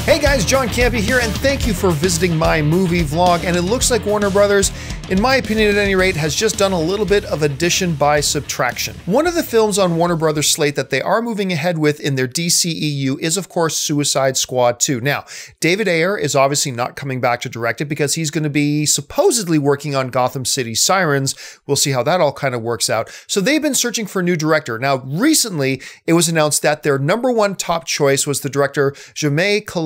Hey guys, John Campea here, and thank you for visiting my movie vlog. And it looks like Warner Brothers, in my opinion at any rate, has just done a little bit of addition by subtraction. One of the films on Warner Brothers' slate that they are moving ahead with in their DCEU is, of course, Suicide Squad 2. Now, David Ayer is obviously not coming back to direct it because he's going to be supposedly working on Gotham City Sirens. We'll see how that all kind of works out. So they've been searching for a new director. Now, recently, it was announced that their #1 top choice was the director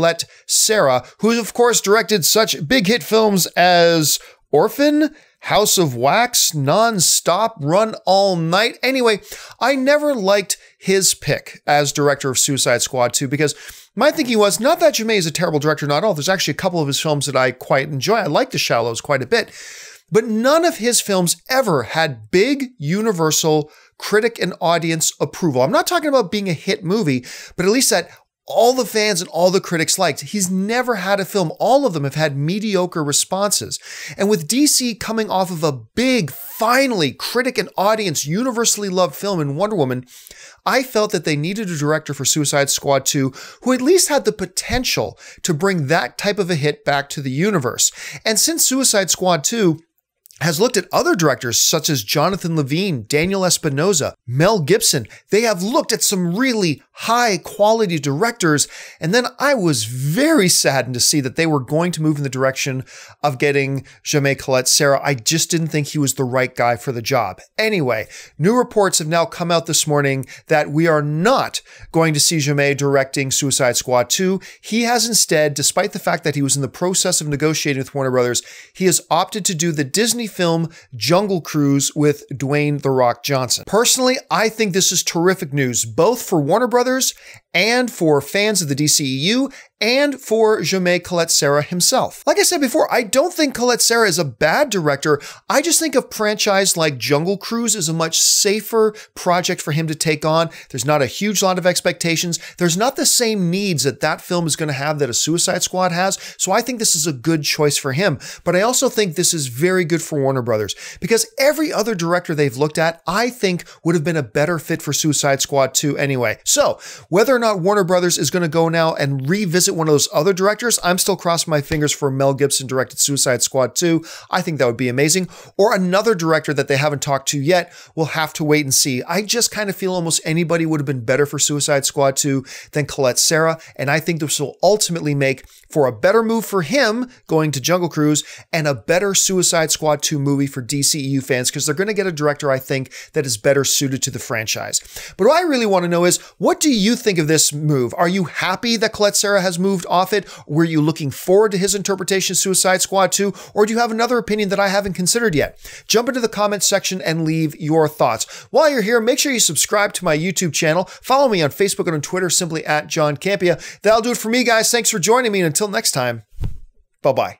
Collete-Serra, who of course directed such big hit films as Orphan, House of Wax, Non-Stop, Run All Night. Anyway, I never liked his pick as director of Suicide Squad 2 because my thinking was not that Jemaine is a terrible director, not at all. There's actually a couple of his films that I quite enjoy. I like The Shallows quite a bit, but none of his films ever had big universal critic and audience approval. I'm not talking about being a hit movie, but at least that all the fans and all the critics liked. He's never had a film. All of them have had mediocre responses. And with DC coming off of a big, finally, critic and audience universally loved film in Wonder Woman, I felt that they needed a director for Suicide Squad 2 who at least had the potential to bring that type of a hit back to the universe. And since Suicide Squad 2 has looked at other directors such as Jonathan Levine, Daniel Espinosa, Mel Gibson, they have looked at some really high quality directors. And then I was very saddened to see that they were going to move in the direction of getting Jemaine Collete-Serra. I just didn't think he was the right guy for the job. Anyway, new reports have now come out this morning that we are not going to see Jemaine directing Suicide Squad 2. He has instead, despite the fact that he was in the process of negotiating with Warner Brothers, he has opted to do the Disney film Jungle Cruise with Dwayne "The Rock" Johnson. Personally, I think this is terrific news, both for Warner Brothers and for fans of the DCEU and for Jemaine Collete-Serra himself. Like I said before, I don't think Collete-Serra is a bad director. I just think a franchise like Jungle Cruise is a much safer project for him to take on. There's not a huge lot of expectations. There's not the same needs that that film is going to have that a Suicide Squad has. So I think this is a good choice for him. But I also think this is very good for Warner Brothers because every other director they've looked at, I think would have been a better fit for Suicide Squad 2 anyway. So whether or not Warner Brothers is going to go now and revisit one of those other directors, I'm still crossing my fingers for Mel Gibson directed Suicide Squad 2. I think that would be amazing. Or another director that they haven't talked to yet. We'll have to wait and see. I just kind of feel almost anybody would have been better for Suicide Squad 2 than Collete-Serra. And I think this will ultimately make for a better move for him going to Jungle Cruise and a better Suicide Squad 2 movie for DCEU fans because they're going to get a director, I think, that is better suited to the franchise. But what I really want to know is, what do you think of this move? Are you happy that Collete-Serra has moved off it? Were you looking forward to his interpretation of Suicide Squad 2? Or do you have another opinion that I haven't considered yet? Jump into the comments section and leave your thoughts. While you're here, make sure you subscribe to my YouTube channel. Follow me on Facebook and on Twitter, simply at John Campea. That'll do it for me, guys. Thanks for joining me. And until next time, bye-bye.